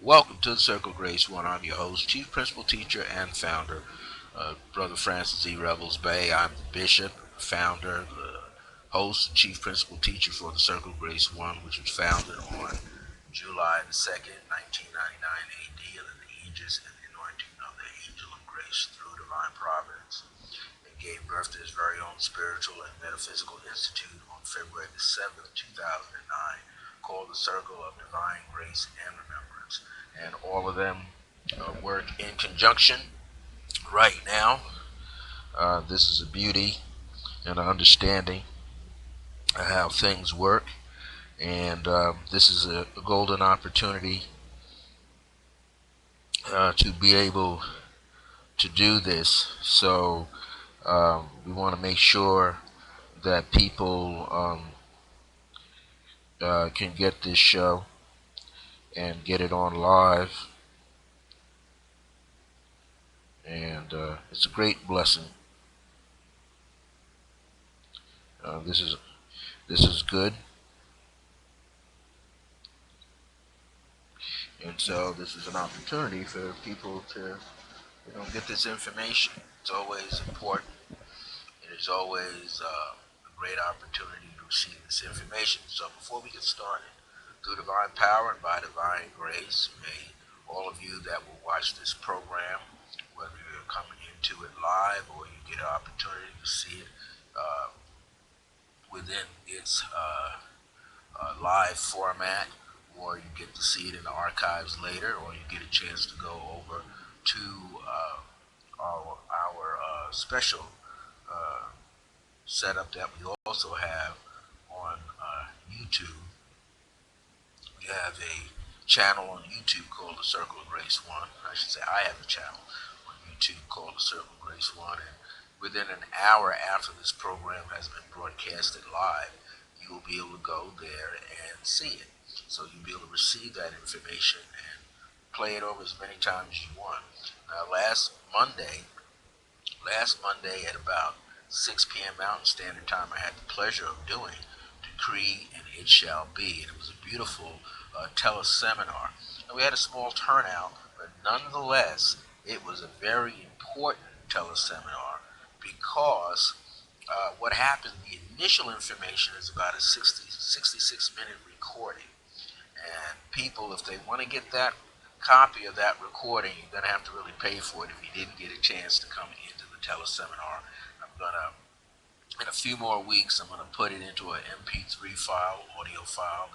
Welcome to the Circle of Grace One. I'm your host, Chief Principal Teacher and Founder, Brother Francis E. Revels-Bey. I'm the Bishop, Founder, the host, and Chief Principal Teacher for the Circle of Grace One, which was founded on July the 2nd, 1999 AD, under the aegis and the anointing of the Angel of Grace through divine providence. It gave birth to his very own spiritual and metaphysical institute on February the 7th, 2009, called the Circle of Divine Grace and Remembrance. And all of them work in conjunction right now. This is a beauty and an understanding of how things work. And this is a golden opportunity to be able to do this. So we want to make sure that people can get this show and get it on live. And it's a great blessing. This is good, and so this is an opportunity for people to get this information. It's always important. It is always a great opportunity to receive this information. So before we get started, through divine power and by divine grace, may all of you that will watch this program, whether you're coming into it live or you get an opportunity to see it uh, within its live format, or you get to see it in the archives later, or you get a chance to go over to our special uh, setup that we also have on YouTube. We have a channel on YouTube called the Circle of Grace One. I should say I have a channel on YouTube called the Circle of Grace One, and within an hour after this program has been broadcasted live, you will be able to go there and see it. So you'll be able to receive that information and play it over as many times as you want. Now, last Monday at about 6 p.m. Mountain Standard Time, I had the pleasure of doing Decree and It Shall Be. And it was a beautiful teleseminar. And we had a small turnout, but nonetheless, it was a very important teleseminar because what happened, the initial information is about a 66-minute recording. And people, if they want to get that copy of that recording, you're going to have to really pay for it if you didn't get a chance to come into the teleseminar. I'm going to, in a few more weeks, I'm going to put it into an MP3 file, audio file,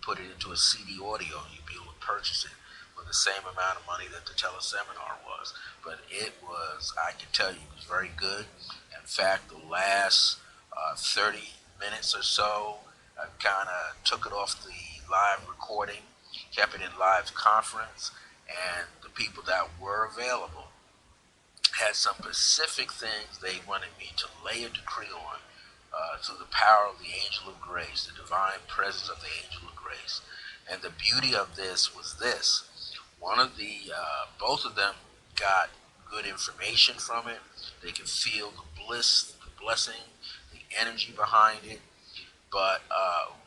put it into a CD audio, and you'll be able to purchase it for the same amount of money that the teleseminar was. But it was, I can tell you, it was very good. In fact, the last 30 minutes or so, I kind of took it off the live recording, kept it in live conference, and the people that were available had some specific things they wanted me to lay a decree on through the power of the angel of grace, the divine presence of the angel of grace. And the beauty of this was this: both of them got good information from it. They could feel the bliss, the blessing, the energy behind it. But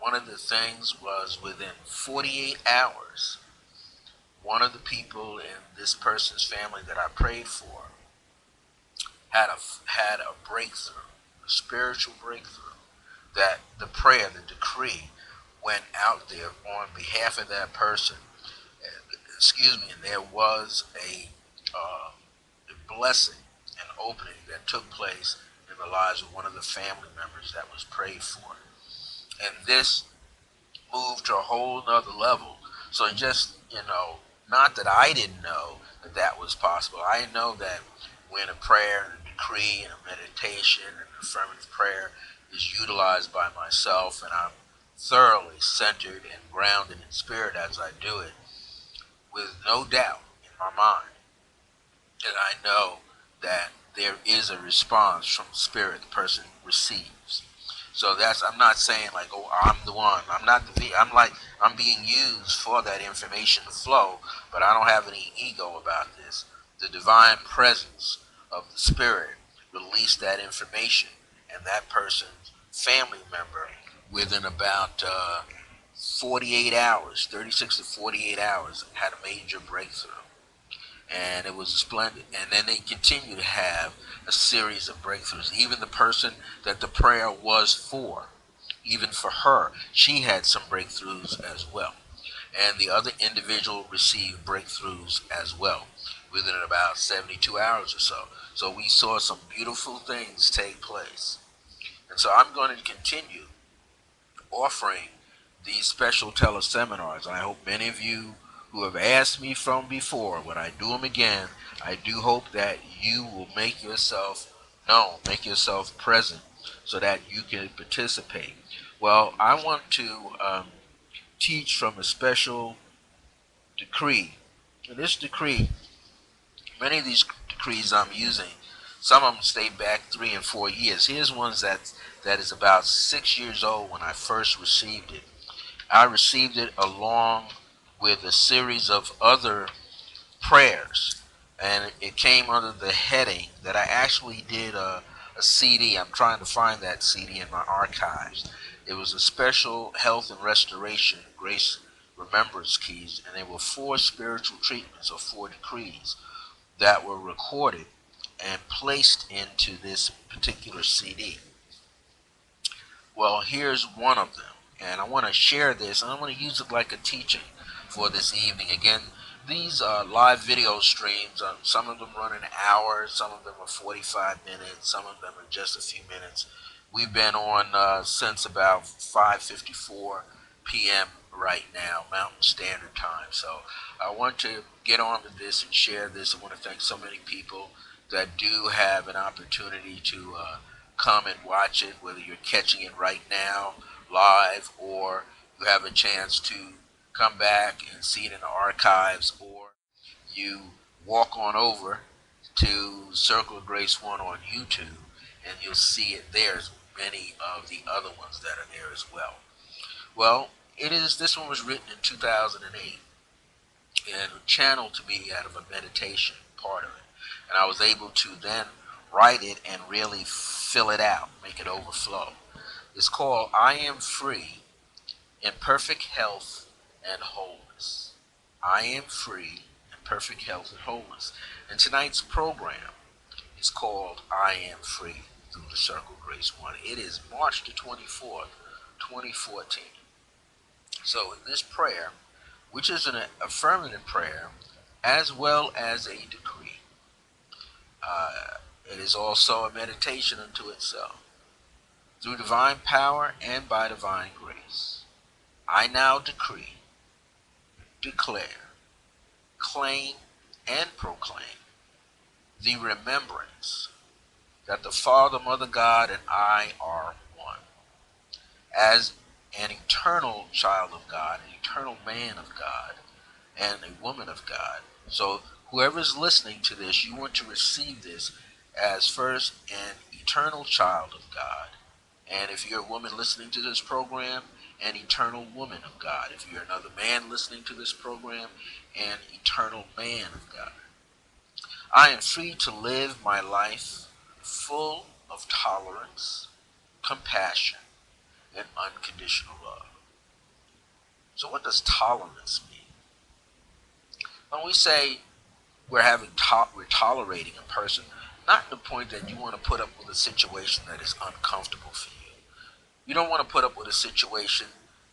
one of the things was within 48 hours, one of the people in this person's family that I prayed for had a breakthrough, a spiritual breakthrough. That the prayer, the decree, went out there on behalf of that person. Excuse me, and there was a blessing, an opening that took place in the lives of one of the family members that was prayed for. And this moved to a whole nother level. So just, not that I didn't know that that was possible. I know that when a prayer and a decree and a meditation and an affirmative prayer is utilized by myself and I'm thoroughly centered and grounded in spirit as I do it, with no doubt in my mind that I know that there is a response from the spirit the person receives. So I'm not saying like, oh, I'm the one. I'm not the I'm like, I'm being used for that information to flow, but I don't have any ego about this. The divine presence of the spirit released that information, and that person's family member, within about 48 hours, 36 to 48 hours, had a major breakthrough. And it was splendid. And then they continue to have a series of breakthroughs. Even the person that the prayer was for, even for her, she had some breakthroughs as well. And the other individual received breakthroughs as well within about 72 hours or so. So we saw some beautiful things take place. And so I'm going to continue offering these special teleseminars. I hope many of you who have asked me from before, when I do them again, I do hope that you will make yourself known, make yourself present so that you can participate. Well, I want to teach from a special decree. And this decree, many of these decrees I'm using, some of them stay back 3 and 4 years. Here's one that is about 6 years old when I first received it. I received it along with a series of other prayers, and it came under the heading that I actually did a CD. I'm trying to find that CD in my archives. It was a special health and restoration grace remembrance keys, and there were four spiritual treatments or four decrees that were recorded and placed into this particular CD. Well, here's one of them, and I want to share this, and I want to use it like a teaching for this evening. Again, these live video streams, some of them run an hour, some of them are 45 minutes, some of them are just a few minutes. We've been on since about 5:54 p.m. right now, Mountain Standard Time. So I want to get on to this and share this. I want to thank so many people that do have an opportunity to come and watch it, whether you're catching it right now, live, or you have a chance to come back and see it in the archives, or you walk on over to Circle of Grace 1 on YouTube and you'll see it there, as many of the other ones that are there as well. Well, this one was written in 2008 and channeled to me out of a meditation part of it. And I was able to then write it and really fill it out, make it overflow. It's called I Am Free in Perfect Health and Wholeness. I am free in perfect health and wholeness. And tonight's program is called I Am Free through the Circle Grace One. It is March the 24th, 2014. So in this prayer, which is an affirmative prayer as well as a decree, it is also a meditation unto itself. Through divine power and by divine grace, I now decree, declare, claim, and proclaim the remembrance that the Father, Mother God, and I are one. As an eternal child of God, an eternal man of God, and a woman of God. So whoever is listening to this, you want to receive this as first an eternal child of God. And if you're a woman listening to this program, an eternal woman of God. If you're another man listening to this program, an eternal man of God. I am free to live my life full of tolerance, compassion, and unconditional love. So what does tolerance mean? When we say we're tolerating a person, not to the point that you want to put up with a situation that is uncomfortable for you. You don't want to put up with a situation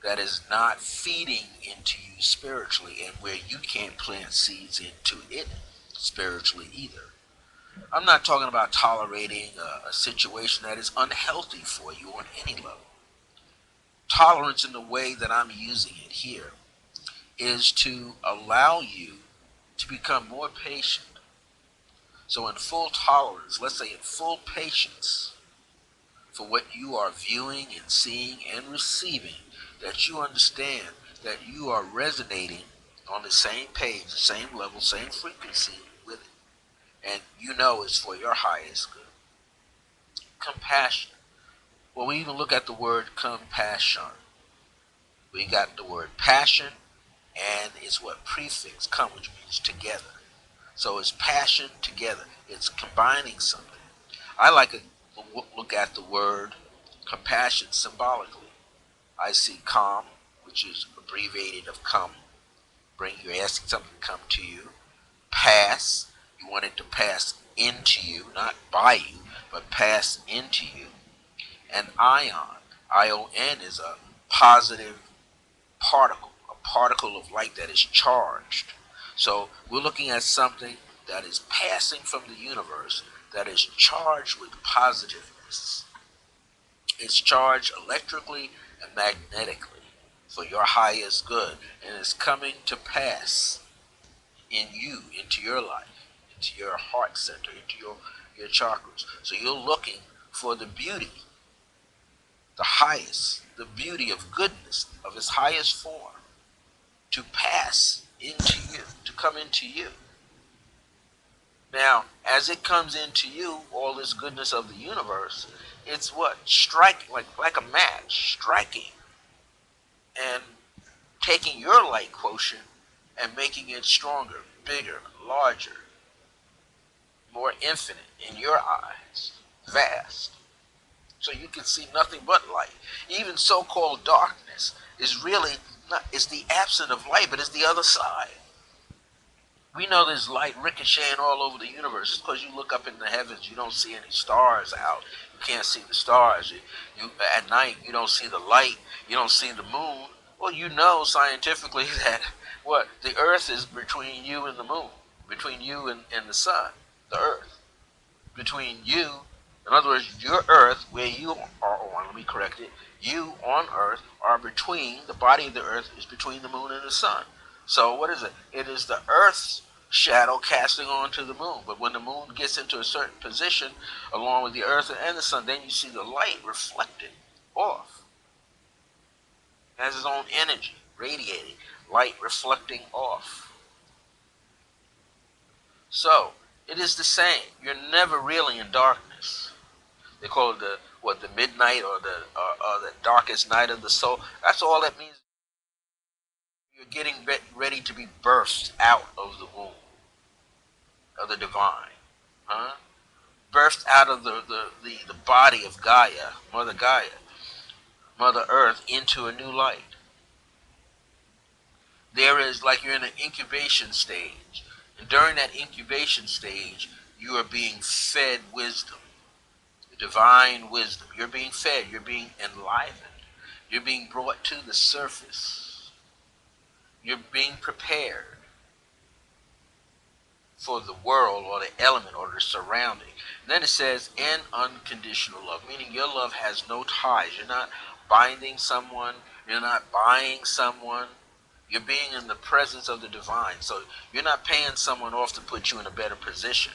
that is not feeding into you spiritually and where you can't plant seeds into it spiritually either. I'm not talking about tolerating a situation that is unhealthy for you on any level. Tolerance in the way that I'm using it here is to allow you to become more patient. So in full tolerance, let's say in full patience for what you are viewing and seeing and receiving, that you understand that you are resonating on the same page, the same level, same frequency with it. And you know it's for your highest good. Compassion. Well, we even look at the word compassion. We got the word passion, and it's what prefix come, which means together. So it's passion together. It's combining something. I like to look at the word compassion symbolically. I see calm, which is abbreviated of come. You're asking something to come to you. Pass, you want it to pass into you, not by you, but pass into you. And ion, ION, is a positive a particle of light that is charged. So we're looking at something that is passing from the universe that is charged with positiveness. It's charged electrically and magnetically for your highest good, and it's coming to pass in you, into your life, into your heart center, into your chakras. So you're looking for the beauty, the highest, the beauty of goodness, of its highest form, to pass into you, to come into you. Now, as it comes into you, all this goodness of the universe, it's what? Striking, like a match, striking and taking your light quotient and making it stronger, bigger, larger, more infinite in your eyes, vast. So you can see nothing but light. Even so-called darkness is really not, it's the absence of light, but it's the other side. We know there's light ricocheting all over the universe. It's because you look up in the heavens, you don't see any stars out. You can't see the stars. At night, you don't see the light. You don't see the moon. Well, you know scientifically that what the Earth is between you and the moon, between you and the sun, the Earth, between you. In other words, your Earth, where you are on, let me correct it. You on Earth are between, the body of the Earth is between the moon and the sun. So what is it? It is the Earth's shadow casting onto the moon. But when the moon gets into a certain position, along with the Earth and the sun, then you see the light reflected off. It has its own energy, radiating, light reflecting off. So, it is the same. You're never really in darkness. They call it the midnight or the darkest night of the soul. That's all that means. You're getting ready to be birthed out of the womb of the divine, huh? Birthed out of the body of Gaia, Mother Earth, into a new light. There is, like, you're in an incubation stage, and during that incubation stage, you are being fed wisdom, divine wisdom. You're being fed. You're being enlivened. You're being brought to the surface. You're being prepared for the world or the element or the surrounding. And then it says, in unconditional love, meaning your love has no ties. You're not binding someone. You're not buying someone. You're being in the presence of the divine. So you're not paying someone off to put you in a better position.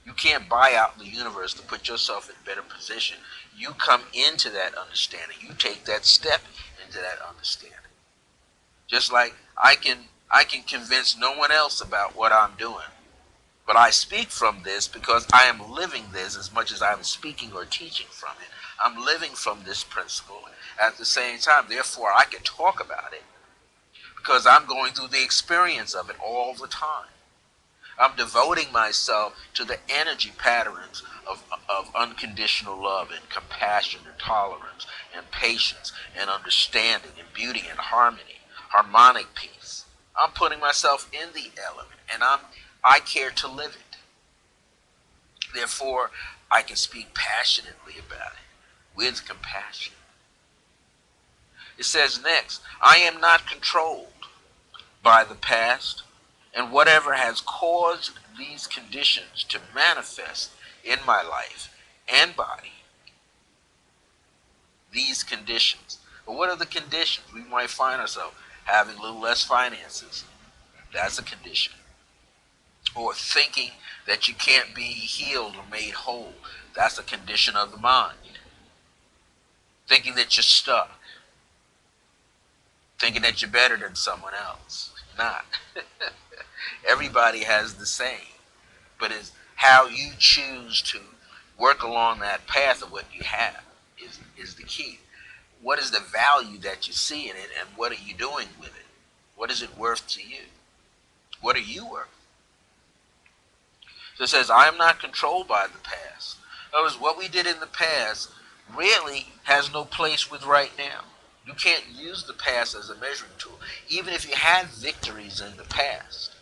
You can't buy out the universe to put yourself in a better position. You come into that understanding. You take that step into that understanding. Just like I can convince no one else about what I'm doing. But I speak from this because I am living this as much as I'm speaking or teaching from it. I'm living from this principle at the same time. Therefore, I can talk about it because I'm going through the experience of it all the time. I'm devoting myself to the energy patterns of unconditional love and compassion and tolerance and patience and understanding and beauty and harmony, harmonic peace. I'm putting myself in the element, and I care to live it. Therefore, I can speak passionately about it with compassion. It says next, I am not controlled by the past and whatever has caused these conditions to manifest in my life and body. These conditions. But what are the conditions? We might find ourselves having a little less finances. That's a condition. Or thinking that you can't be healed or made whole. That's a condition of the mind. Thinking that you're stuck. Thinking that you're better than someone else. You're not. Everybody has the same. But it's how you choose to work along that path of what you have is the key. What is the value that you see in it, and what are you doing with it? What is it worth to you? What are you worth? So it says, I am not controlled by the past. In other words, what we did in the past really has no place with right now. You can't use the past as a measuring tool. Even if you had victories in the past,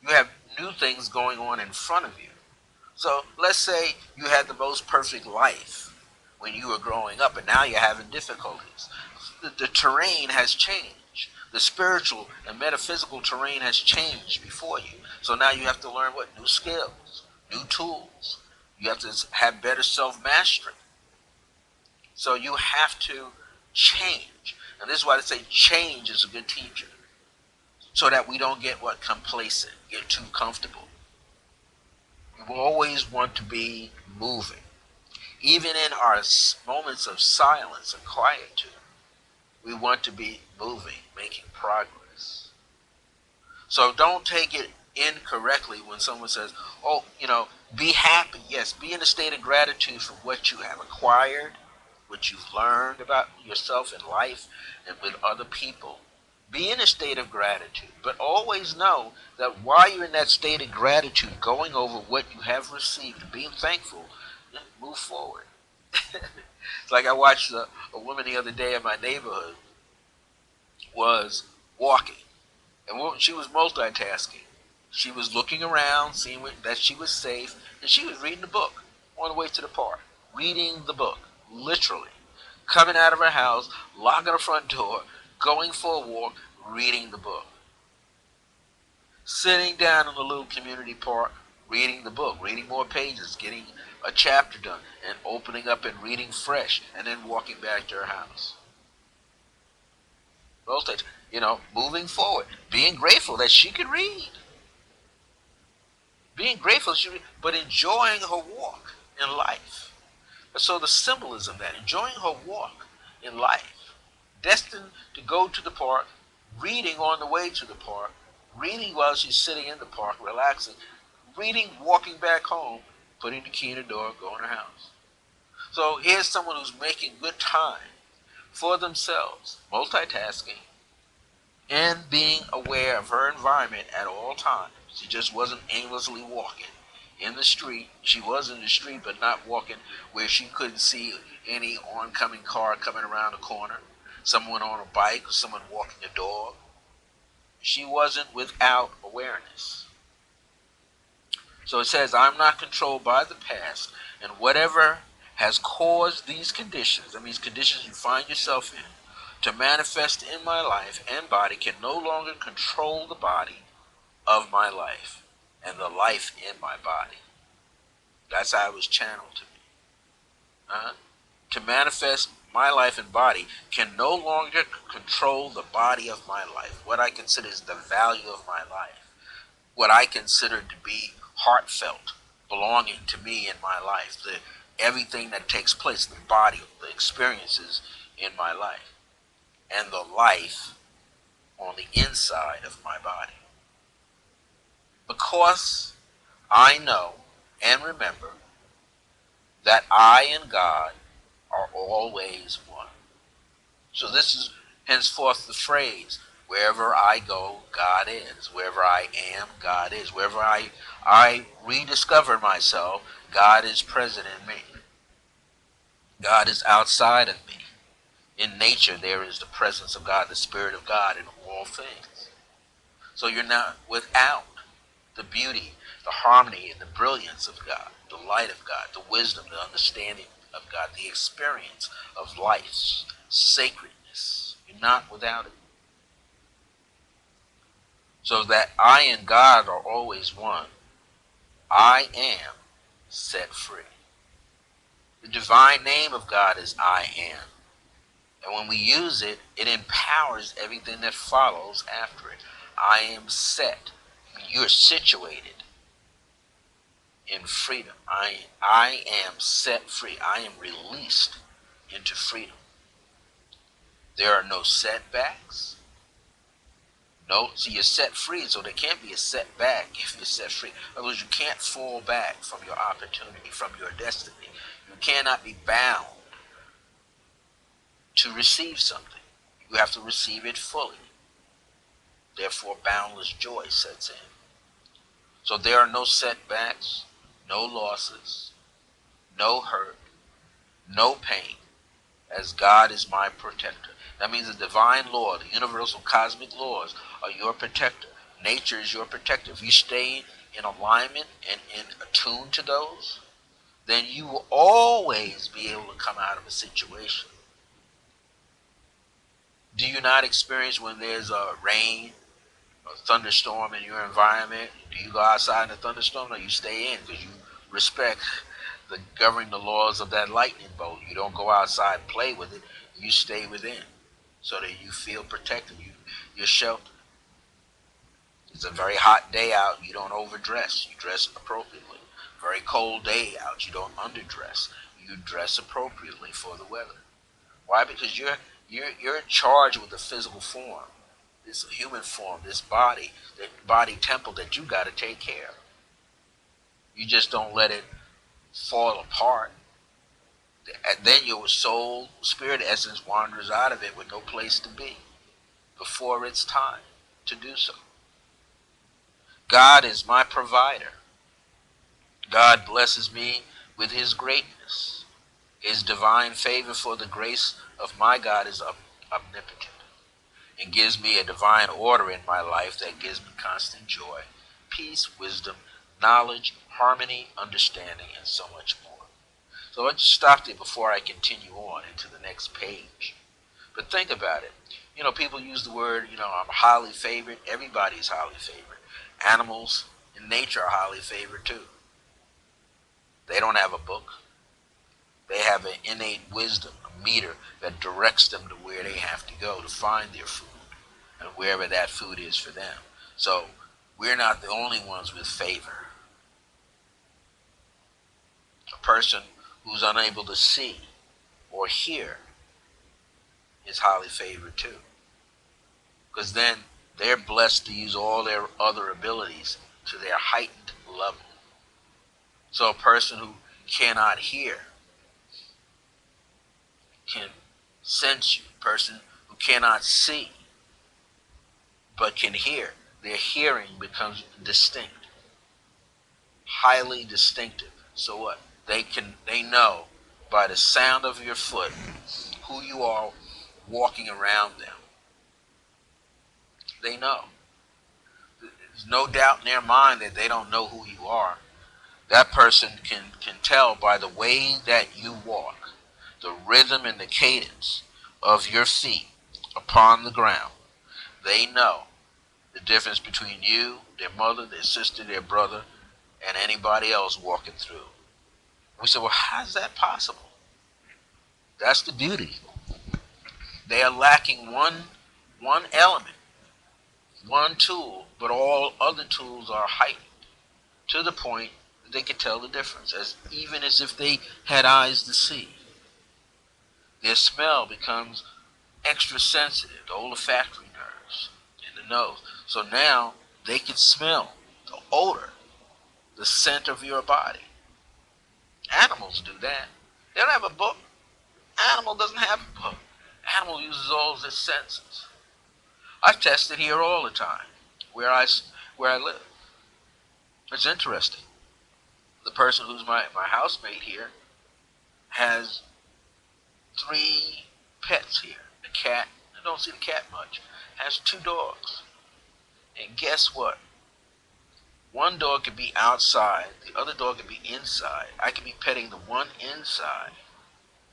you have new things going on in front of you. So let's say you had the most perfect life when you were growing up, and now you're having difficulties. The terrain has changed. The spiritual and metaphysical terrain has changed before you. So now you have to learn what? New skills, new tools. You have to have better self-mastery. So you have to change. And this is why they say change is a good teacher. So that we don't get what? Complacent, get too comfortable. We will always want to be moving. Even in our moments of silence and quietude, we want to be moving, making progress. So don't take it incorrectly when someone says, oh, be happy. Yes, be in a state of gratitude for what you have acquired, what you've learned about yourself in life and with other people. Be in a state of gratitude, but always know that while you're in that state of gratitude, going over what you have received, being thankful, move forward. It's like I watched a woman the other day in my neighborhood was walking, and she was multitasking. She was looking around, seeing that she was safe, and she was reading the book on the way to the park. Reading the book, literally. Coming out of her house, locking her front door, going for a walk, reading the book. Sitting down in the little community park, reading the book, reading more pages, getting a chapter done, and opening up and reading fresh, and then walking back to her house. Those things, moving forward, being grateful that she could read. Being grateful that she could read, but enjoying her walk in life. And so the symbolism that, enjoying her walk in life, destined to go to the park, reading on the way to the park, reading while she's sitting in the park, relaxing, reading, walking back home, putting the key in the door, going to her house. So here's someone who's making good time for themselves, multitasking, and being aware of her environment at all times. She just wasn't aimlessly walking in the street. She was in the street, but not walking where she couldn't see any oncoming car coming around the corner, someone on a bike, or someone walking a dog. She wasn't without awareness. So it says, I'm not controlled by the past, and whatever has caused these conditions, that means conditions you find yourself in, to manifest in my life and body can no longer control the body of my life and the life in my body. That's how it was channeled to me. To manifest my life and body can no longer control the body of my life. What I consider is the value of my life. What I consider to be heartfelt, belonging to me in my life. Everything that takes place, the body, the experiences in my life. And the life on the inside of my body. Because I know and remember that I and God are always one. So this is henceforth the phrase, wherever I go, God is. Wherever I am, God is. Wherever I rediscover myself, God is present in me. God is outside of me. In nature, there is the presence of God, the Spirit of God in all things. So you're not without the beauty, the harmony, and the brilliance of God, the light of God, the wisdom, the understanding of God, the experience of life's sacredness. You're not without it. So that I and God are always one. I am set free. The divine name of God is I am. And when we use it, it empowers everything that follows after it. I am set. You're situated in freedom. I am set free. I am released into freedom. There are no setbacks. So you're set free, so there can't be a setback if you're set free. In other words, you can't fall back from your opportunity, from your destiny. You cannot be bound to receive something. You have to receive it fully. Therefore, boundless joy sets in. So there are no setbacks, no losses, no hurt, no pain, as God is my protector. That means the divine law, the universal cosmic laws are your protector. Nature is your protector. If you stay in alignment and in attune to those, then you will always be able to come out of a situation. Do you not experience when there's a rain or thunderstorm in your environment? Do you go outside in a thunderstorm or you stay in because you respect the governing the laws of that lightning bolt? You don't go outside and play with it. You stay within so that you feel protected. You're sheltered. It's a very hot day out. You don't overdress. You dress appropriately. Very cold day out. You don't underdress. You dress appropriately for the weather. Why? Because you're in charge with the physical form, this human form, this body, that body temple that you got to take care of. You just don't let it fall apart. And then your soul, spirit essence wanders out of it with no place to be before it's time to do so. God is my provider. God blesses me with his greatness. His divine favor for the grace of my God is omnipotent and gives me a divine order in my life that gives me constant joy, peace, wisdom, knowledge, harmony, understanding, and so much more. So let's stop there before I continue on into the next page. But think about it. People use the word, I'm highly favored. Everybody's highly favored. Animals in nature are highly favored too. They don't have a book. They have an innate wisdom, a meter that directs them to where they have to go to find their food and wherever that food is for them. So we're not the only ones with favor. A person who's unable to see or hear is highly favored too. Because then they're blessed to use all their other abilities to their heightened level. So a person who cannot hear can sense you. A person who cannot see but can hear, their hearing becomes distinct, highly distinctive. So what? They know by the sound of your foot who you are walking around them. They know. There's no doubt in their mind that they don't know who you are. That person can tell by the way that you walk, the rhythm and the cadence of your feet upon the ground. They know the difference between you, their mother, their sister, their brother, and anybody else walking through. We say, well, how is that possible? That's the beauty. They are lacking one element, one tool, but all other tools are heightened to the point that they can tell the difference, even as if they had eyes to see. Their smell becomes extra sensitive, the olfactory nerves in the nose. So now they can smell the odor, the scent of your body. Animals do that. They don't have a book. Animal doesn't have a book. Animal uses all of its senses. I test it here all the time, where I live. It's interesting. The person who's my housemate here has 3 pets here. A cat, I don't see the cat much, has 2 dogs. And guess what? One dog could be outside, the other dog could be inside. I could be petting the one inside,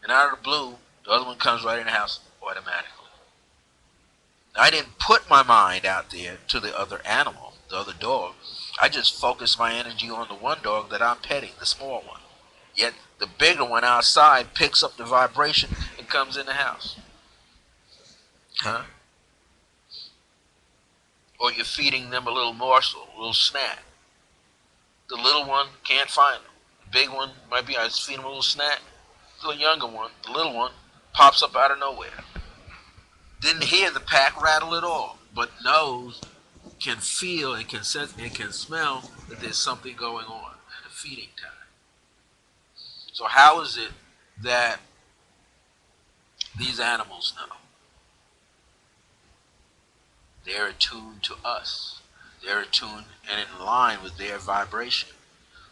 and out of the blue, the other one comes right in the house automatically. I didn't put my mind out there to the other animal, the other dog. I just focused my energy on the one dog that I'm petting, the small one. Yet the bigger one outside picks up the vibration and comes in the house. Huh? Or you're feeding them a little morsel, a little snack. The little one can't find them. The big one might be, I just feed them a little snack. The younger one, the little one, pops up out of nowhere. Didn't hear the pack rattle at all, but knows, can feel, and can sense, and can smell that there's something going on at a feeding time. So how is it that these animals know? They're attuned to us. They're attuned and in line with their vibration,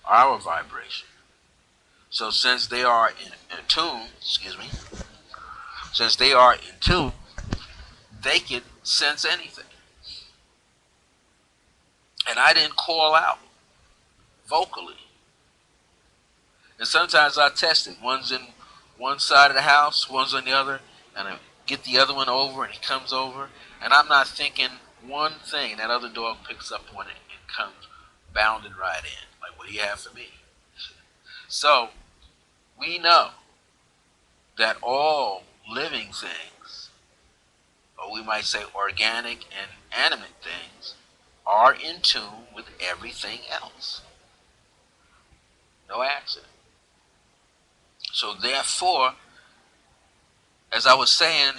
our vibration. So since they are in tune, since they are in tune, they could sense anything. And I didn't call out vocally. And sometimes I test it. One's in one side of the house, one's on the other, and I get the other one over, and he comes over, and I'm not thinking one thing. That other dog picks up on it and comes bounding right in. Like, what do you have for me? So we know that all living things, or we might say organic and animate things, are in tune with everything else. No accident. So therefore, as I was saying,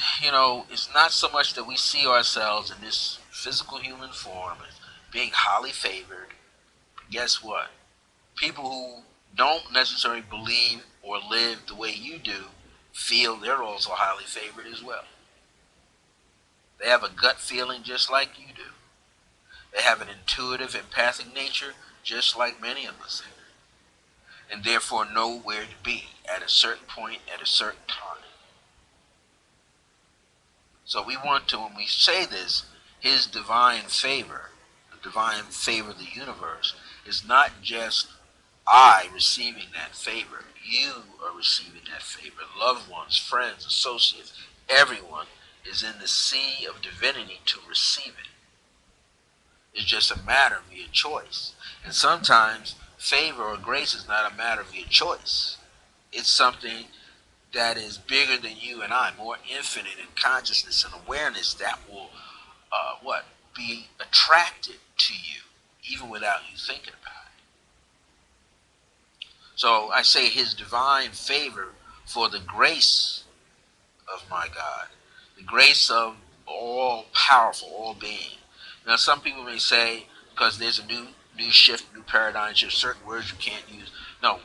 it's not so much that we see ourselves in this physical human form as being highly favored. Guess what? People who don't necessarily believe or live the way you do feel they're also highly favored as well. They have a gut feeling just like you do. They have an intuitive, empathic nature just like many of us have, and therefore know where to be at a certain point at a certain time. So we want to, when we say this, his divine favor, the divine favor of the universe, is not just I receiving that favor. You are receiving that favor. Loved ones, friends, associates, everyone is in the sea of divinity to receive it. It's just a matter of your choice. And sometimes favor or grace is not a matter of your choice. It's something that is bigger than you and I, more infinite in consciousness and awareness that will, be attracted to you, even without you thinking about it. So I say his divine favor for the grace of my God, the grace of all powerful, all being. Now, some people may say, because there's a new shift, new paradigm shift, certain words you can't use. No,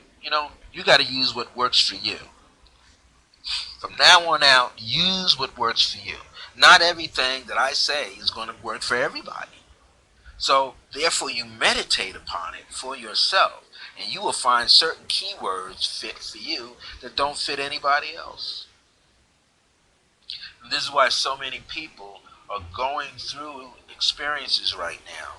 you got to use what works for you. From now on out, use what works for you. Not everything that I say is going to work for everybody. So, therefore, you meditate upon it for yourself, and you will find certain keywords fit for you that don't fit anybody else. And this is why so many people are going through experiences right now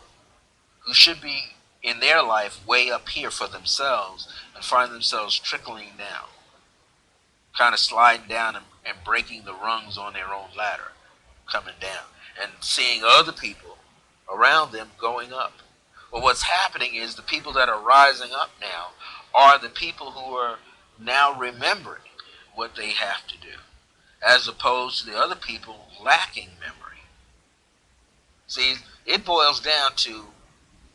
who should be in their life way up here for themselves and find themselves trickling down, kind of sliding down and breaking the rungs on their own ladder, coming down, and seeing other people around them going up. Well, what's happening is the people that are rising up now are the people who are now remembering what they have to do, as opposed to the other people lacking memory. See, it boils down to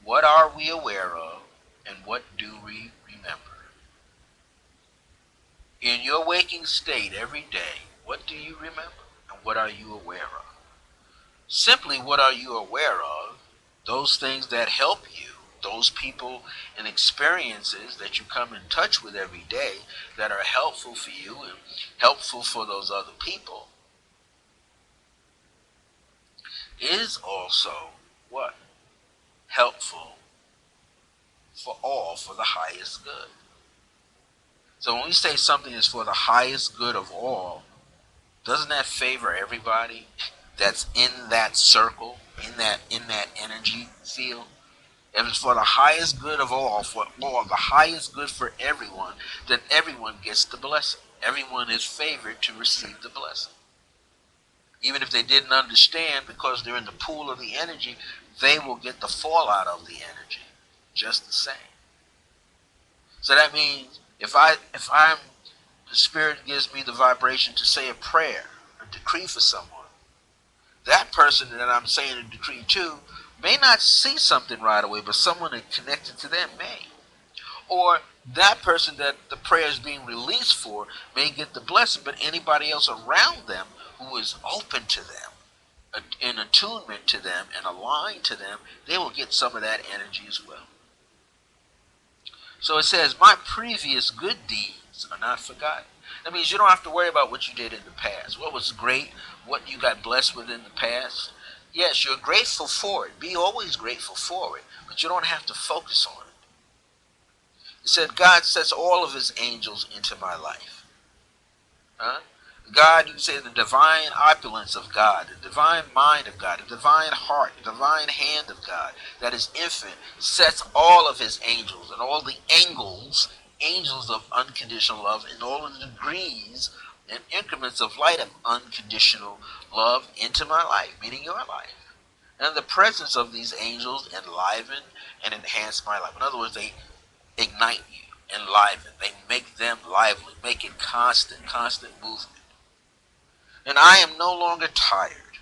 what are we aware of and what do we remember? In your waking state every day, what do you remember and what are you aware of? Simply, what are you aware of? Those things that help you, those people and experiences that you come in touch with every day that are helpful for you and helpful for those other people, is also what? Helpful for all, for the highest good. So when we say something is for the highest good of all, doesn't that favor everybody that's in that circle, in that energy field? If it's for the highest good of all, for all, the highest good for everyone, then everyone gets the blessing. Everyone is favored to receive the blessing. Even if they didn't understand, because they're in the pool of the energy, they will get the fallout of the energy just the same. So that means if the spirit gives me the vibration to say a prayer, a decree for someone, that person that I'm saying a decree to may not see something right away, but someone that connected to them may. Or that person that the prayer is being released for may get the blessing, but anybody else around them who is open to them, in attunement to them and aligned to them, they will get some of that energy as well. So it says, my previous good deeds are not forgotten. That means you don't have to worry about what you did in the past. What was great, what you got blessed with in the past. Yes, you're grateful for it. Be always grateful for it. But you don't have to focus on it. It said God sets all of his angels into my life. Huh? God, you can say the divine opulence of God, the divine mind of God, the divine heart, the divine hand of God that is infinite, sets all of his angels and all the angels of unconditional love in all the degrees and increments of light of unconditional love into my life, meaning your life. And the presence of these angels enliven and enhance my life. In other words, they ignite you, enliven. They make them lively, make it constant movement. And I am no longer tired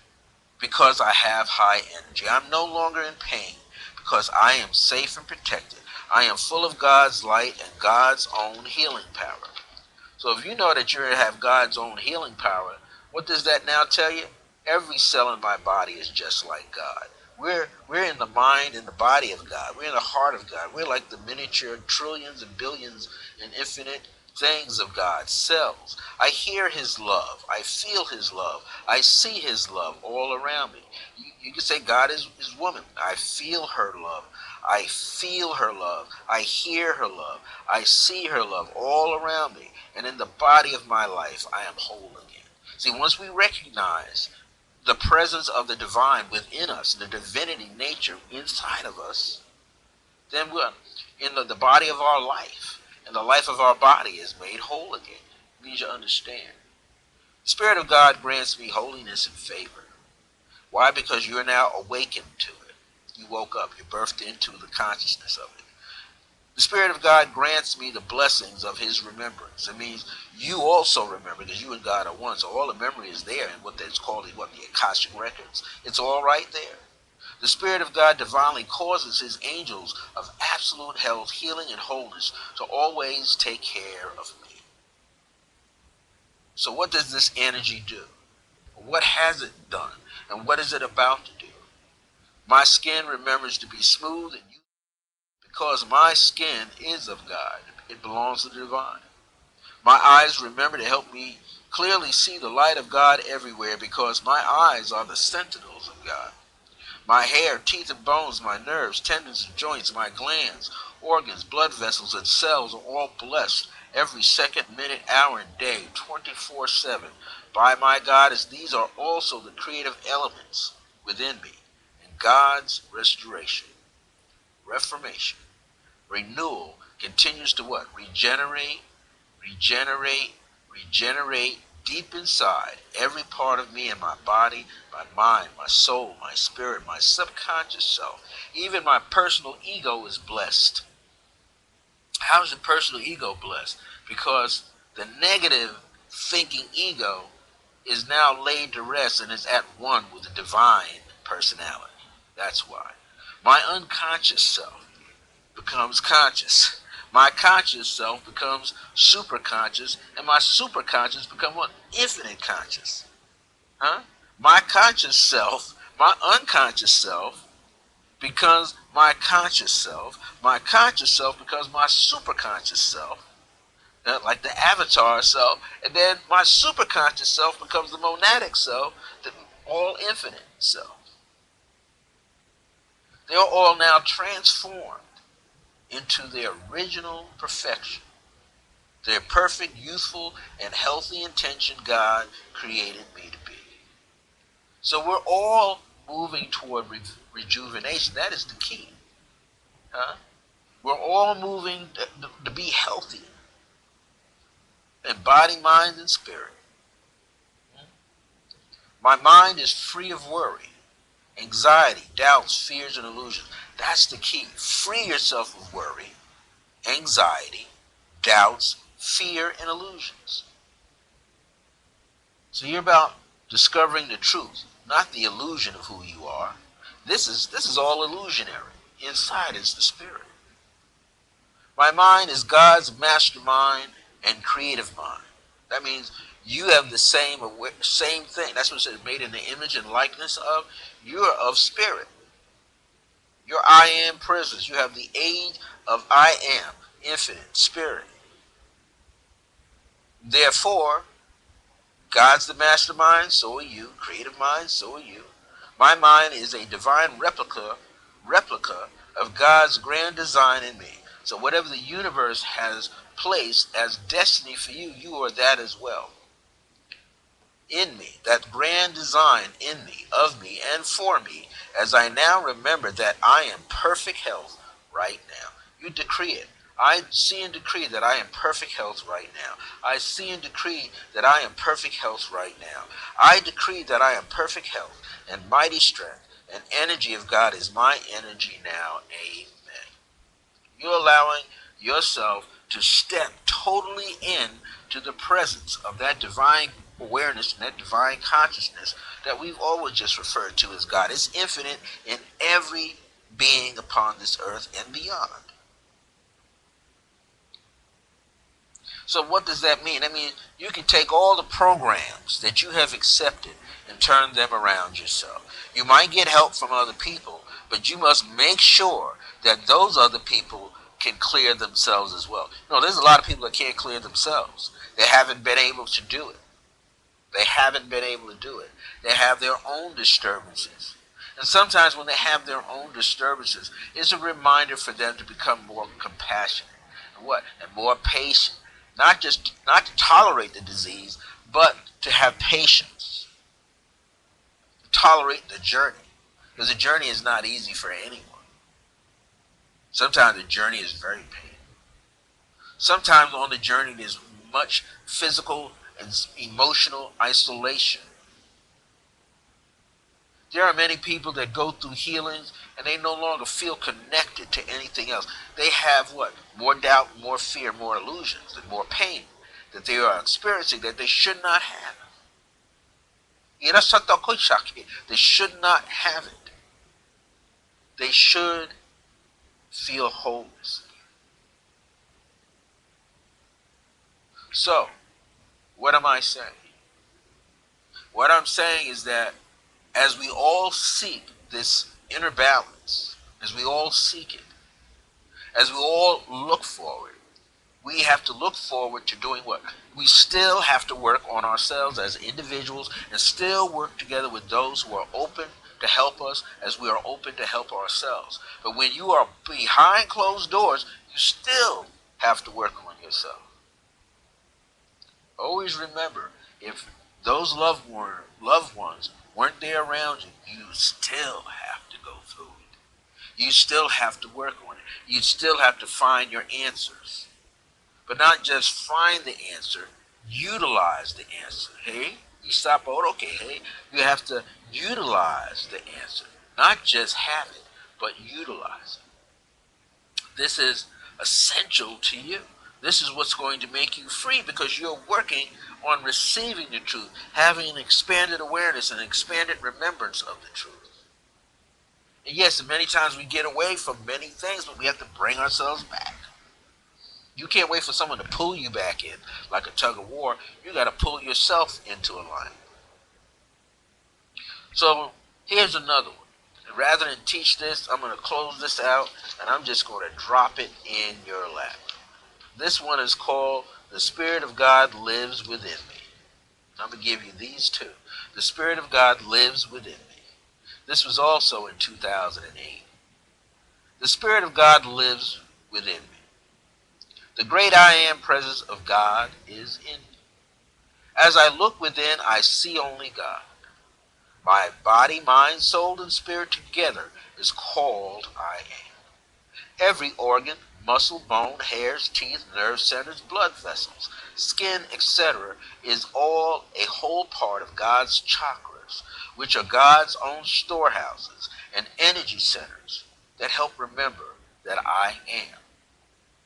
because I have high energy. I'm no longer in pain because I am safe and protected. I am full of God's light and God's own healing power. So if you know that you have God's own healing power, what does that now tell you? Every cell in my body is just like God. We're in the mind and the body of God. We're in the heart of God. We're like the miniature trillions and billions and infinite things of God's cells. I hear his love. I feel his love. I see his love all around me. You can say God is woman. I feel her love. I feel her love. I hear her love. I see her love all around me. And in the body of my life, I am whole again. See, once we recognize the presence of the divine within us, the divinity nature inside of us, then we're in the body of our life, and the life of our body is made whole again. It means you understand. The Spirit of God grants me holiness and favor. Why? Because you're now awakened to it. You woke up, you birthed into the consciousness of it. The Spirit of God grants me the blessings of his remembrance. It means you also remember, because you and God are one. So all the memory is there in what that's called the Akashic records. It's all right there. The Spirit of God divinely causes his angels of absolute health, healing, and wholeness to always take care of me. So what does this energy do? What has it done? And what is it about to do? My skin remembers to be smooth and youthful because my skin is of God. It belongs to the divine. My eyes remember to help me clearly see the light of God everywhere because my eyes are the sentinels of God. My hair, teeth and bones, my nerves, tendons and joints, my glands, organs, blood vessels, and cells are all blessed every second, minute, hour, and day, 24/7, by my God, as these are also the creative elements within me, and God's restoration, reformation, renewal continues to what? Regenerate, regenerate deep inside every part of me and my body, my mind, my soul, my spirit, my subconscious self. Even my personal ego is blessed. How is the personal ego blessed? Because the negative thinking ego is now laid to rest and is at one with the divine personality. That's why. My unconscious self becomes conscious. My conscious self becomes superconscious, and my superconscious becomes what? Infinite conscious. Huh? My conscious self, my unconscious self becomes my conscious self. My conscious self becomes my superconscious self, like the avatar self, and then my superconscious self becomes the monadic self, the all infinite self. They are all now transformed into their original perfection, their perfect, youthful, and healthy intention God created me to be. So we're all moving toward rejuvenation. That is the key. Huh? We're all moving to be healthy in body, mind, and spirit. My mind is free of worry, anxiety, doubts, fears, and illusions. That's the key. Free yourself of worry, anxiety, doubts, fear, and illusions. So you're about discovering the truth, not the illusion of who you are. This is all illusionary. Inside is the spirit. My mind is God's mastermind and creative mind. That means you have the same thing. That's what it says, made in the image and likeness of. You're of spirit. Your I am presence. You have the aid of I am, infinite, spirit. Therefore, God's the mastermind, so are you. Creative mind, so are you. My mind is a divine replica of God's grand design in me. So whatever the universe has placed as destiny for you, you are that as well. in me, that grand design in me, of me, and for me, as I now remember that I am perfect health right now. You decree it. I see and decree that I am perfect health right now. I see and decree that I am perfect health right now. I decree that I am perfect health and mighty strength and energy of God is my energy now. Amen. You're allowing yourself to step totally in to the presence of that divine awareness and that divine consciousness that we've always just referred to as God. It's infinite in every being upon this earth and beyond. So what does that mean? I mean, you can take all the programs that you have accepted and turn them around yourself. You might get help from other people, but you must make sure that those other people can clear themselves as well. You know, there's a lot of people that can't clear themselves. They haven't been able to do it. They haven't been able to do it. They have their own disturbances. And sometimes when they have their own disturbances, it's a reminder for them to become more compassionate and what? And more patient. Not to tolerate the disease, but to have patience. Tolerate the journey. Because the journey is not easy for anyone. Sometimes the journey is very painful. Sometimes on the journey there's much physical and emotional isolation. There are many people that go through healings and they no longer feel connected to anything else. They have what? More doubt, more fear, more illusions, and more pain that they are experiencing that they should not have. They should not have it. They should feel wholeness. So, what am I saying? What I'm saying is that as we all seek this inner balance, as we all seek it, as we all look forward, we have to look forward to doing what? We still have to work on ourselves as individuals and still work together with those who are open to help us as we are open to help ourselves. But when you are behind closed doors, you still have to work on yourself. Always remember, if those loved ones weren't there around you, you still have to go through it. You still have to work on it. You still have to find your answers. But not just find the answer, utilize the answer. Hey, you stop out, okay, hey, you have to utilize the answer. Not just have it, but utilize it. This is essential to you. This is what's going to make you free because you're working on receiving the truth, having an expanded awareness and expanded remembrance of the truth. And yes, many times we get away from many things, but we have to bring ourselves back. You can't wait for someone to pull you back in like a tug of war. You got to pull yourself into alignment. So here's another one. And rather than teach this, I'm going to close this out and I'm just going to drop it in your lap. This one is called The Spirit of God Lives Within Me. I'm going to give you these two. The Spirit of God lives within me. This was also in 2008. The Spirit of God lives within me. The great I am presence of God is in me. As I look within, I see only God. My body, mind, soul, and spirit together is called I am. Every organ, muscle, bone, hairs, teeth, nerve centers, blood vessels, skin, etc. is all a whole part of God's chakras, which are God's own storehouses and energy centers that help remember that I am.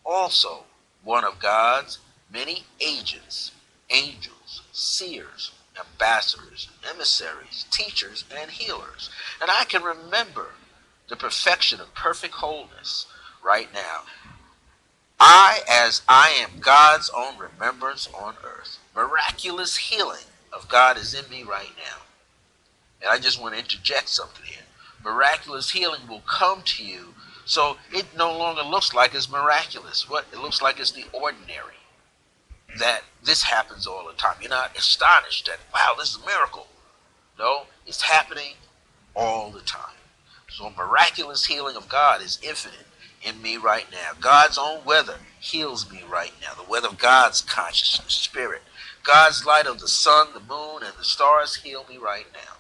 Also, one of God's many agents, angels, seers, ambassadors, emissaries, teachers, and healers. And I can remember the perfection of perfect wholeness right now. As I am God's own remembrance on earth. Miraculous healing of God is in me right now. And I just want to interject something here. Miraculous healing will come to you, so it no longer looks like it's miraculous. What it looks like is the ordinary. That this happens all the time. You're not astonished that, wow, this is a miracle. No, it's happening all the time. So miraculous healing of God is infinite in me right now. God's own weather heals me right now. The weather of God's consciousness, spirit, God's light of the sun, the moon, and the stars heal me right now.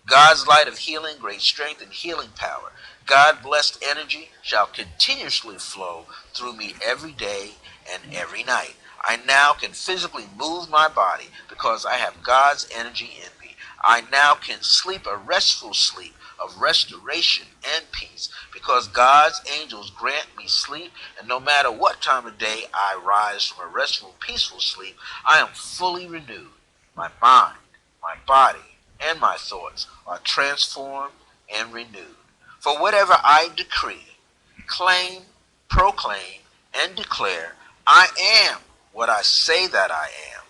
God's light of healing, great strength, and healing power. God-blessed energy shall continuously flow through me every day and every night. I now can physically move my body because I have God's energy in me. I now can sleep a restful sleep of restoration and peace because God's angels grant me sleep, and no matter what time of day I rise from a restful, peaceful sleep, I am fully renewed. My mind, my body, and my thoughts are transformed and renewed. For whatever I decree, claim, proclaim, and declare, I am what I say that I am.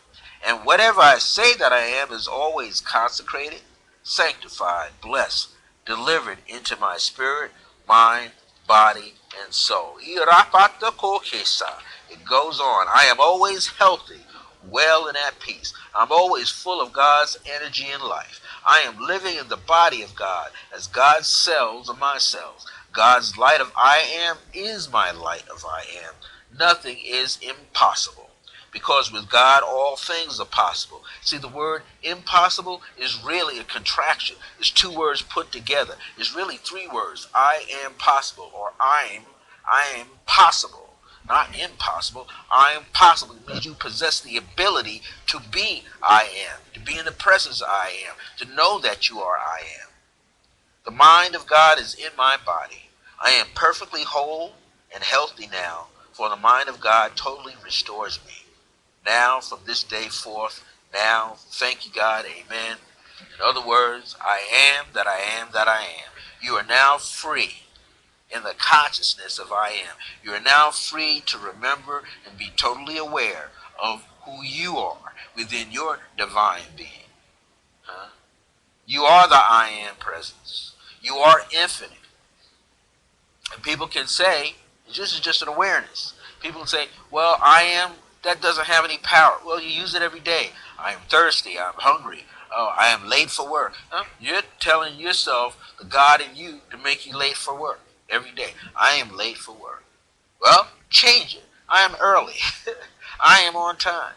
And whatever I say that I am is always consecrated, sanctified, blessed, delivered into my spirit, mind, body, and soul. It goes on. I am always healthy, well, and at peace. I'm always full of God's energy and life. I am living in the body of God as God's cells are my cells. God's light of I am is my light of I am. Nothing is impossible. Because with God all things are possible. See, the word impossible is really a contraction. It's two words put together. It's really three words. I am possible, or I am possible. Not impossible. I am possible. It means you possess the ability to be I am, to be in the presence of I am, to know that you are I am. The mind of God is in my body. I am perfectly whole and healthy now, for the mind of God totally restores me. Now, from this day forth, now, thank you, God, amen. In other words, I am that I am that I am. You are now free in the consciousness of I am. You are now free to remember and be totally aware of who you are within your divine being. Huh? You are the I am presence. You are infinite. And people can say, this is just an awareness. People can say, well, I am, that doesn't have any power. Well, you use it every day. I am thirsty. I'm hungry. Oh, I am late for work. Huh? You're telling yourself, the God in you, to make you late for work every day. I am late for work. Well, change it. I am early. I am on time.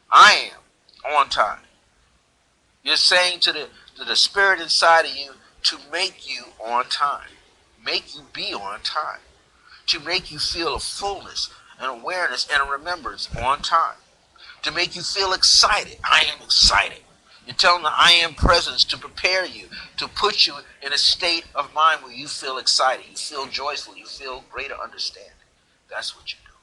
I am on time. You're saying to the spirit inside of you to make you on time. Make you be on time. To make you feel a fullness, an awareness, and a remembrance on time. To make you feel excited. I am excited. You're telling the I am presence to prepare you, to put you in a state of mind where you feel excited, you feel joyful, you feel greater understanding. That's what you're doing.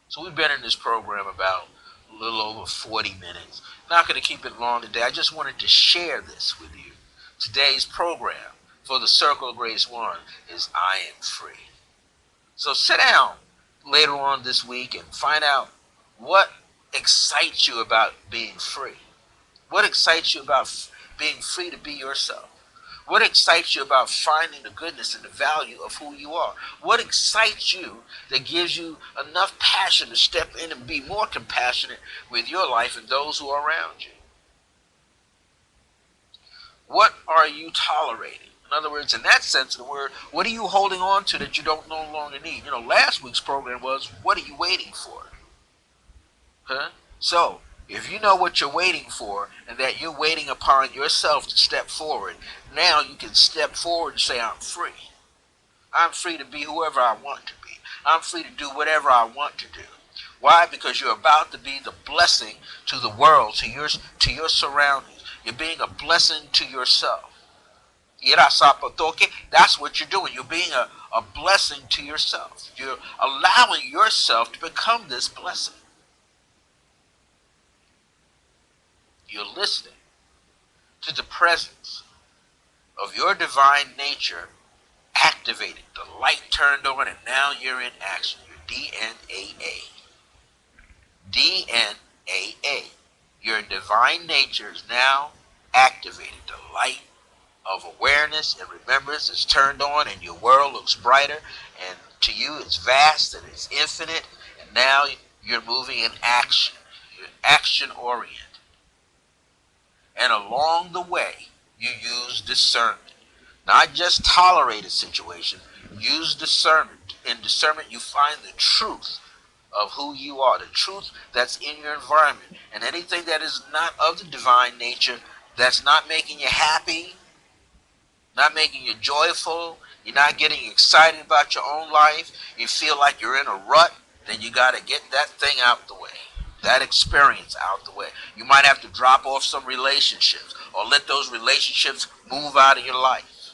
So we've been in this program about a little over 40 minutes. Not going to keep it long today. I just wanted to share this with you. Today's program for the Circle of Grace 1 is I Am Free. So sit down later on this week and find out what excites you about being free. What excites you about being free to be yourself? What excites you about finding the goodness and the value of who you are? What excites you that gives you enough passion to step in and be more compassionate with your life and those who are around you? What are you tolerating? In other words, in that sense of the word, what are you holding on to that you don't no longer need? You know, last week's program was, what are you waiting for? Huh? So, if you know what you're waiting for and that you're waiting upon yourself to step forward, now you can step forward and say, I'm free. I'm free to be whoever I want to be. I'm free to do whatever I want to do. Why? Because you're about to be the blessing to the world, to your surroundings. You're being a blessing to yourself. That's what you're doing. You're being a blessing to yourself. You're allowing yourself to become this blessing. You're listening to the presence of your divine nature activated, the light turned on, and now you're in action. Your DNAA. DNAA. Your divine nature is now activated. The light of awareness and remembrance is turned on, and your world looks brighter, and to you it's vast and it's infinite, and now you're moving in action. You're action oriented. And along the way, you use discernment. Not just tolerate a situation, use discernment. In discernment, you find the truth of who you are, the truth that's in your environment, and anything that is not of the divine nature, that's not making you happy, not making you joyful, you're not getting excited about your own life, you feel like you're in a rut, then you got to get that thing out the way. That experience out the way. You might have to drop off some relationships or let those relationships move out of your life.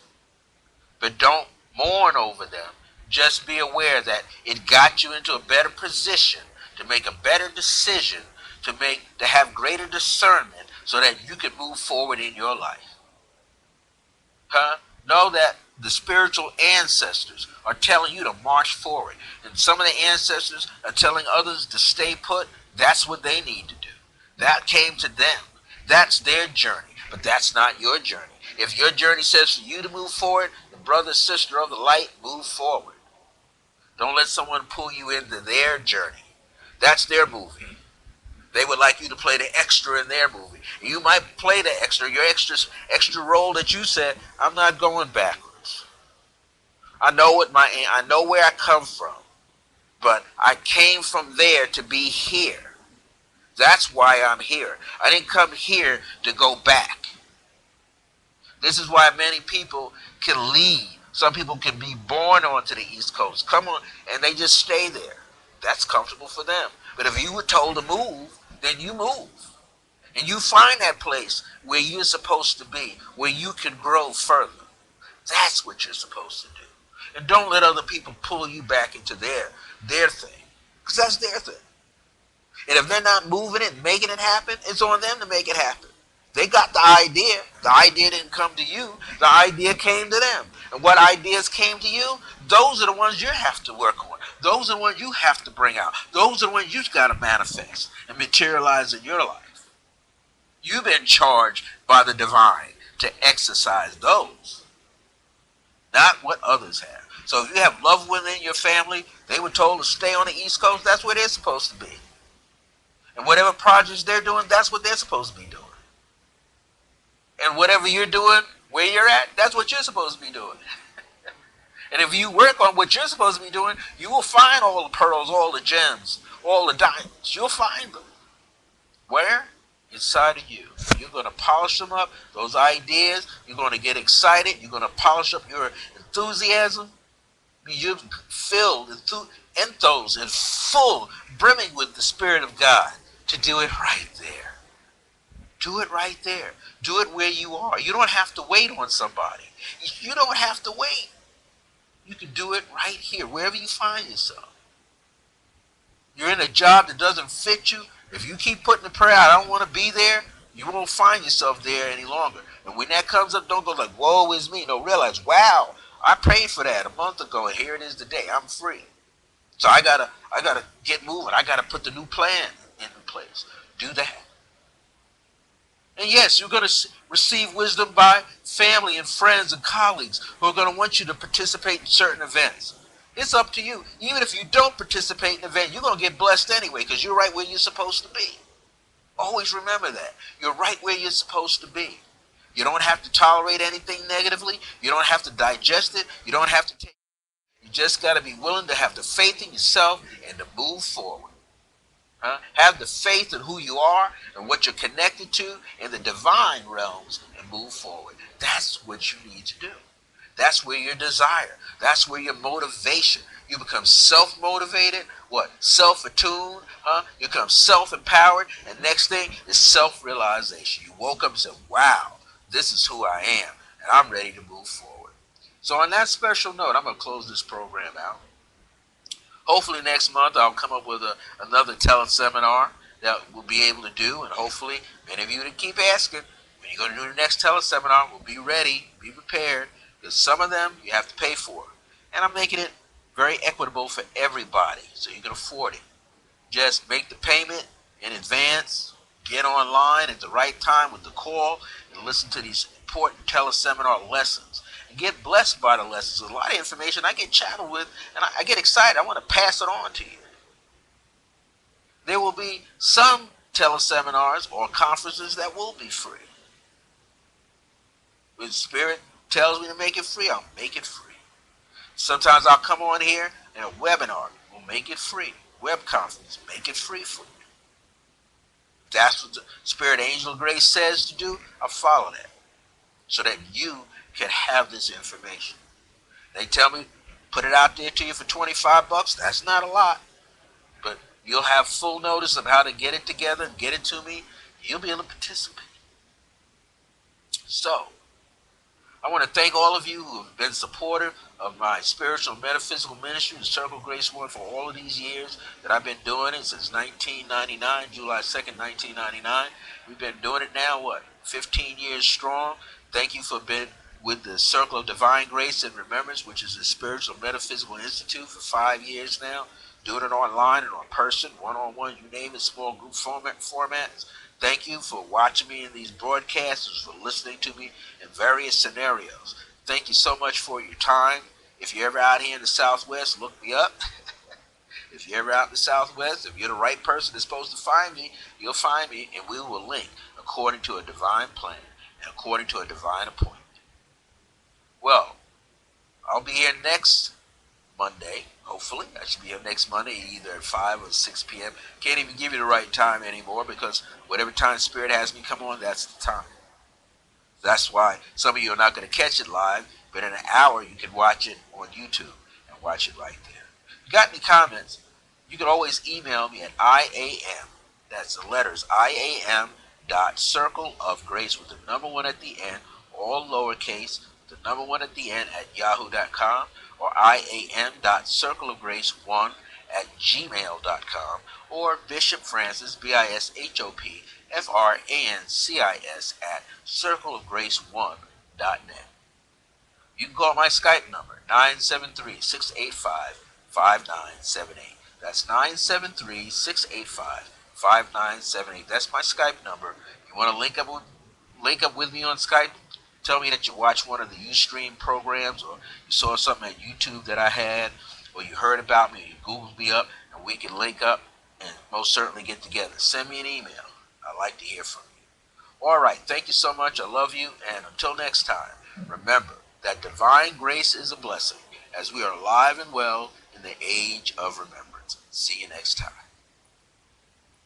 But don't mourn over them. Just be aware that it got you into a better position to make a better decision, to have greater discernment so that you can move forward in your life. Huh? Know that the spiritual ancestors are telling you to march forward. And some of the ancestors are telling others to stay put. That's what they need to do. That came to them. That's their journey. But that's not your journey. If your journey says for you to move forward, the brother, sister of the light, move forward. Don't let someone pull you into their journey. That's their movie. They would like you to play the extra in their movie. You might play the extra, your extra role that you said, I'm not going backwards. I know where I come from, but I came from there to be here. That's why I'm here. I didn't come here to go back. This is why many people can leave. Some people can be born onto the East Coast. Come on, and they just stay there. That's comfortable for them. But if you were told to move, then you move. And you find that place where you're supposed to be, where you can grow further. That's what you're supposed to do. And don't let other people pull you back into their thing. Because that's their thing. And if they're not moving it and making it happen, it's on them to make it happen. They got the idea. The idea didn't come to you. The idea came to them. And what ideas came to you, those are the ones you have to work on. Those are the ones you have to bring out. Those are the ones you've got to manifest and materialize in your life. You've been charged by the divine to exercise those, not what others have. So if you have loved ones in your family, they were told to stay on the East Coast, that's where they're supposed to be. And whatever projects they're doing, that's what they're supposed to be doing. And whatever you're doing, where you're at, that's what you're supposed to be doing. And if you work on what you're supposed to be doing, you will find all the pearls, all the gems, all the diamonds. You'll find them. Where? Inside of you. You're going to polish them up, those ideas. You're going to get excited. You're going to polish up your enthusiasm. You're filled, enthused, and full, brimming with the Spirit of God to do it right there. Do it right there. Do it where you are. You don't have to wait on somebody. You don't have to wait. You can do it right here, wherever you find yourself. You're in a job that doesn't fit you. If you keep putting the prayer, I don't want to be there, you won't find yourself there any longer. And when that comes up, don't go like, woe is me. No, realize, wow, I prayed for that a month ago, and here it is today. I'm free. So I gotta get moving. I gotta put the new plan into place. Do that. And yes, you're going to receive wisdom by family and friends and colleagues who are going to want you to participate in certain events. It's up to you. Even if you don't participate in an event, you're going to get blessed anyway because you're right where you're supposed to be. Always remember that. You're right where you're supposed to be. You don't have to tolerate anything negatively. You don't have to digest it. You don't have to take it. You just got to be willing to have the faith in yourself and to move forward. Have the faith in who you are and what you're connected to in the divine realms and move forward. That's what you need to do. That's where your desire. That's where your motivation. You become self-motivated, self-attuned, You become self-empowered, and next thing is self-realization. You woke up and said, wow, this is who I am, and I'm ready to move forward. So on that special note, I'm going to close this program out. Hopefully next month I'll come up with another teleseminar that we'll be able to do, and hopefully many of you that keep asking, when you're going to do the next teleseminar, we'll be ready, be prepared, because some of them you have to pay for. And I'm making it very equitable for everybody, so you can afford it. Just make the payment in advance, get online at the right time with the call, and listen to these important teleseminar lessons. Get blessed by the lessons. There's a lot of information I get chatted with, and I get excited. I want to pass it on to you. There will be some teleseminars or conferences that will be free. When Spirit tells me to make it free, I'll make it free. Sometimes I'll come on here and a webinar will make it free. web conference. Make it free for you. If that's what the Spirit Angel of Grace says to do, I'll follow that so that you can have this information. They tell me, put it out there to you for $25. That's not a lot, but you'll have full notice of how to get it together, get it to me. You'll be able to participate. So, I want to thank all of you who have been supportive of my spiritual and metaphysical ministry, the Circle of Grace One, for all of these years that I've been doing it since 1999, July 2nd, 1999. We've been doing it now, 15 years strong. Thank you for being with the Circle of Divine Grace and Remembrance, which is the Spiritual Metaphysical Institute, for 5 years now. Doing it online and on person, one-on-one, you name it, small group formats. Thank you for watching me in these broadcasts, for listening to me in various scenarios. Thank you so much for your time. If you're ever out here in the Southwest, look me up. If you're ever out in the Southwest, if you're the right person that's supposed to find me, you'll find me, and we will link according to a divine plan and according to a divine appointment. Well, I'll be here next Monday, hopefully. I should be here next Monday, either at 5 or 6 p.m. Can't even give you the right time anymore, because whatever time Spirit has me come on, that's the time. That's why some of you are not going to catch it live, but in an hour you can watch it on YouTube and watch it right there. If you got any comments, you can always email me at IAM, that's the letters, IAM.circleofgrace with the number 1 at the end, all lowercase, the number 1 at the end at yahoo.com, or IAM.circleofgrace1 at gmail.com, or Bishop Francis, BISHOP, FRANCIS at circleofgrace1.net. You can call my Skype number, 973-685-5978. That's 973-685-5978. That's my Skype number. You want to link up with me on Skype? Tell me that you watched one of the Ustream programs, or you saw something at YouTube that I had, or you heard about me, or you Googled me up, and we can link up and most certainly get together. Send me an email. I'd like to hear from you. All right, thank you so much. I love you, and until next time, remember that divine grace is a blessing, as we are alive and well in the age of remembrance. See you next time.